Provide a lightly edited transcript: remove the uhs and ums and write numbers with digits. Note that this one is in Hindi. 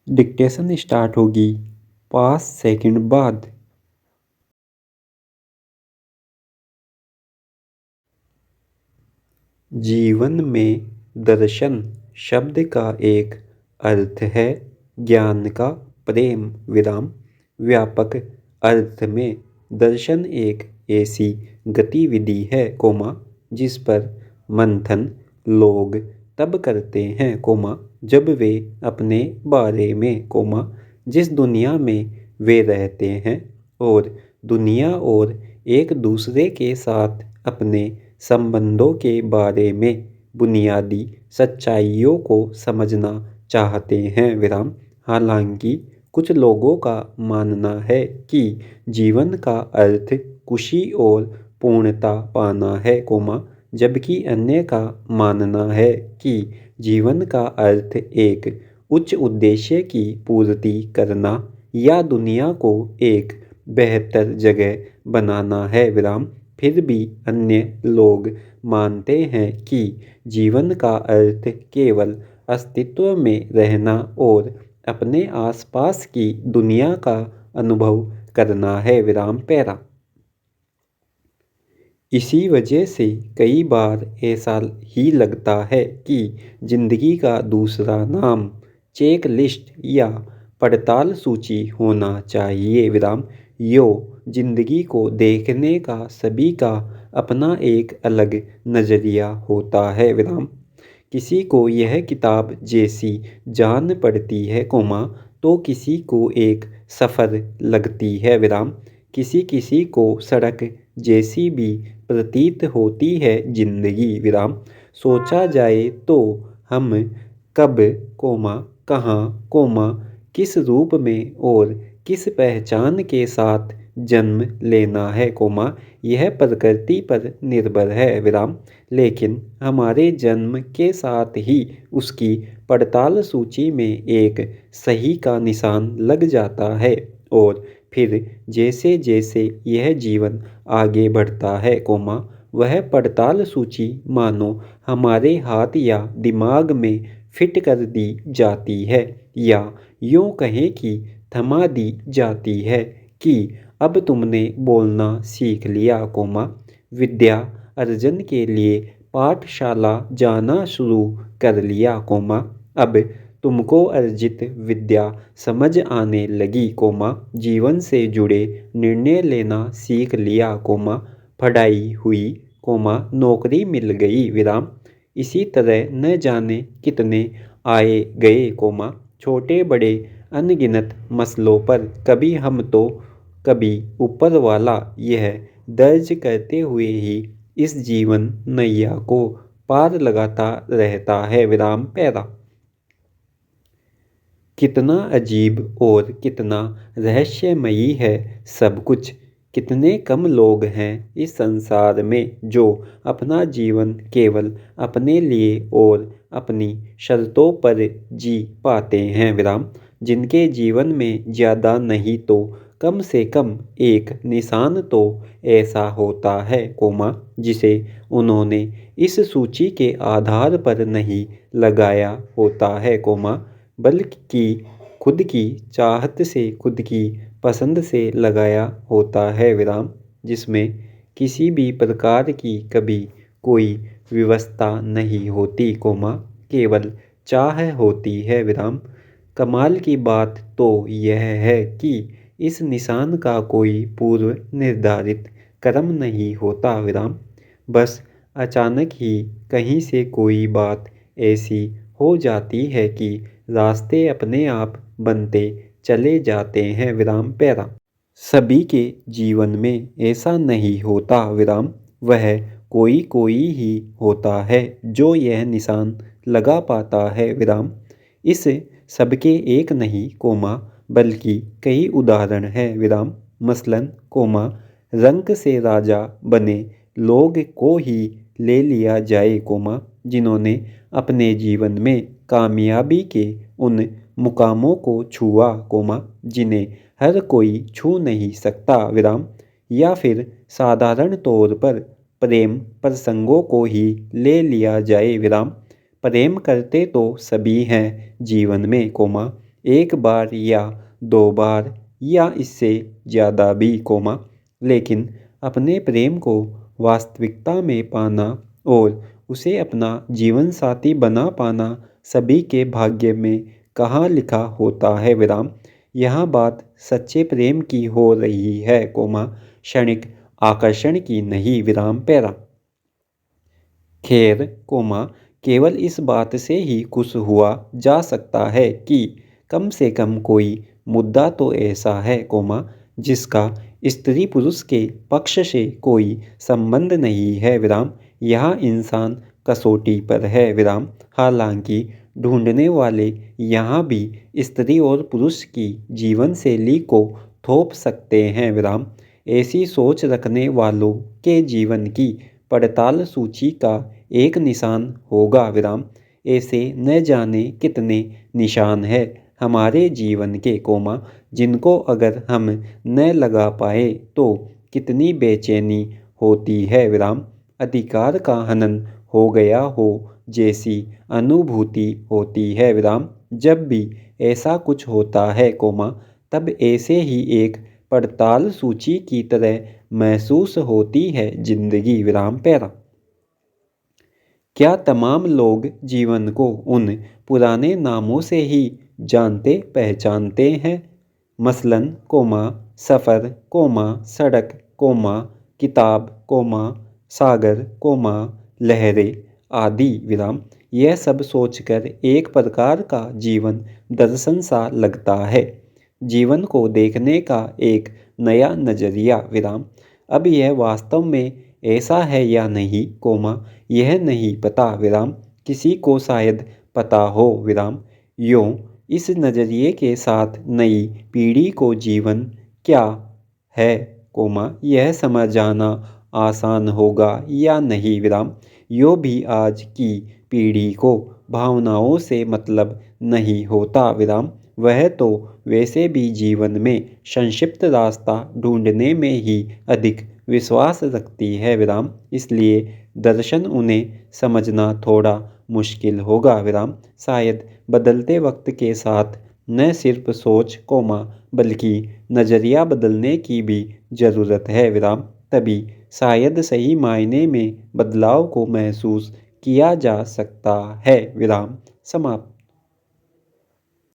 डिक्टेशन स्टार्ट होगी 5 सेकंड बाद। जीवन में दर्शन शब्द का एक अर्थ है ज्ञान का प्रेम विराम। व्यापक अर्थ में दर्शन एक ऐसी गतिविधि है जिस पर मंथन लोग तब करते हैं जब वे अपने बारे में जिस दुनिया में वे रहते हैं और दुनिया और एक दूसरे के साथ अपने संबंधों के बारे में बुनियादी सच्चाइयों को समझना चाहते हैं विराम। हालांकि कुछ लोगों का मानना है कि जीवन का अर्थ खुशी और पूर्णता पाना है जबकि अन्य का मानना है कि जीवन का अर्थ एक उच्च उद्देश्य की पूर्ति करना या दुनिया को एक बेहतर जगह बनाना है विराम। फिर भी अन्य लोग मानते हैं कि जीवन का अर्थ केवल अस्तित्व में रहना और अपने आसपास की दुनिया का अनुभव करना है विराम पैरा। इसी वजह से कई बार ऐसा ही लगता है कि जिंदगी का दूसरा नाम चेक लिस्ट या पड़ताल सूची होना चाहिए विराम। यो जिंदगी को देखने का सभी का अपना एक अलग नज़रिया होता है विराम। किसी को यह किताब जैसी जान पड़ती है तो किसी को एक सफ़र लगती है विराम। किसी किसी को सड़क जैसी भी प्रतीत होती है जिंदगी विराम। सोचा जाए तो हम कब कहाँ किस रूप में और किस पहचान के साथ जन्म लेना है यह प्रकृति पर निर्भर है विराम। लेकिन हमारे जन्म के साथ ही उसकी पड़ताल सूची में एक सही का निशान लग जाता है और फिर जैसे जैसे यह जीवन आगे बढ़ता है वह पड़ताल सूची मानो हमारे हाथ या दिमाग में फिट कर दी जाती है या यूँ कहें कि थमा दी जाती है कि अब तुमने बोलना सीख लिया विद्या अर्जन के लिए पाठशाला जाना शुरू कर लिया अब तुमको अर्जित विद्या समझ आने लगी जीवन से जुड़े निर्णय लेना सीख लिया पढ़ाई हुई नौकरी मिल गई विराम। इसी तरह न जाने कितने आए गए छोटे बड़े अनगिनत मसलों पर कभी हम तो कभी ऊपर वाला यह दर्ज करते हुए ही इस जीवन नैया को पार लगाता रहता है विराम पैरा। कितना अजीब और कितना रहस्यमयी है सब कुछ। कितने कम लोग हैं इस संसार में जो अपना जीवन केवल अपने लिए और अपनी शर्तों पर जी पाते हैं विराम। जिनके जीवन में ज़्यादा नहीं तो कम से कम एक निशान तो ऐसा होता है जिसे उन्होंने इस सूची के आधार पर नहीं लगाया होता है बल्कि खुद की चाहत से खुद की पसंद से लगाया होता है विराम। जिसमें किसी भी प्रकार की कभी कोई व्यवस्था नहीं होती केवल चाह होती है विराम। कमाल की बात तो यह है कि इस निशान का कोई पूर्व निर्धारित क्रम नहीं होता विराम। बस अचानक ही कहीं से कोई बात ऐसी हो जाती है कि रास्ते अपने आप बनते चले जाते हैं विराम पैरा। सभी के जीवन में ऐसा नहीं होता विराम। वह कोई कोई ही होता है जो यह निशान लगा पाता है विराम। इस सबके एक नहीं बल्कि कई उदाहरण हैं विराम। मसलन रंक से राजा बने लोग को ही ले लिया जाए जिन्होंने अपने जीवन में कामयाबी के उन मुकामों को छुआ जिन्हें हर कोई छू नहीं सकता विराम। या फिर साधारण तौर पर प्रेम प्रसंगों को ही ले लिया जाए विराम। प्रेम करते तो सभी हैं जीवन में एक बार या दो बार या इससे ज़्यादा भी, लेकिन अपने प्रेम को वास्तविकता में पाना और उसे अपना जीवन साथी बना पाना सभी के भाग्य में कहाँ लिखा होता है, यहाँ बात सच्चे प्रेम की हो रही है, क्षणिक आकर्षण की नहीं, खैर, केवल इस बात से ही खुश हुआ जा सकता है कि कम से कम कोई मुद्दा तो ऐसा है, जिसका स्त्री पुरुष के पक्ष से कोई संबंध नहीं है, यहाँ इंसान कसौटी पर है, हालांकि ढूंढने वाले यहाँ भी स्त्री और पुरुष की जीवन शैली को थोप सकते हैं, ऐसी सोच रखने वालों के जीवन की पड़ताल सूची का एक निशान होगा, ऐसे न जाने कितने निशान हैं हमारे जीवन के, जिनको अगर हम न लगा पाए तो कितनी बेचैनी होती है, अधिकार का हनन हो गया हो जैसी अनुभूति होती है, जब भी ऐसा कुछ होता है, तब ऐसे ही एक पड़ताल सूची की तरह महसूस होती है जिंदगी, क्या तमाम लोग जीवन को उन पुराने नामों से ही जानते पहचानते हैं, मसलन सफ़र, सड़क, किताब, सागर, लहरें आदि, यह सब सोचकर एक प्रकार का जीवन दर्शन सा लगता है, जीवन को देखने का एक नया नज़रिया, अब यह वास्तव में ऐसा है या नहीं, यह नहीं पता, किसी को शायद पता हो, यूँ इस नज़रिए के साथ नई पीढ़ी को जीवन क्या है, यह समझ जाना आसान होगा या नहीं, यूँ भी आज की पीढ़ी को भावनाओं से मतलब नहीं होता, वह तो वैसे भी जीवन में संक्षिप्त रास्ता ढूंढने में ही अधिक विश्वास रखती है, इसलिए दर्शन उन्हें समझना थोड़ा मुश्किल होगा, शायद बदलते वक्त के साथ न सिर्फ सोच, बल्कि नज़रिया बदलने की भी ज़रूरत है, तभी शायद सही मायने में बदलाव को महसूस किया जा सकता है, समाप्त।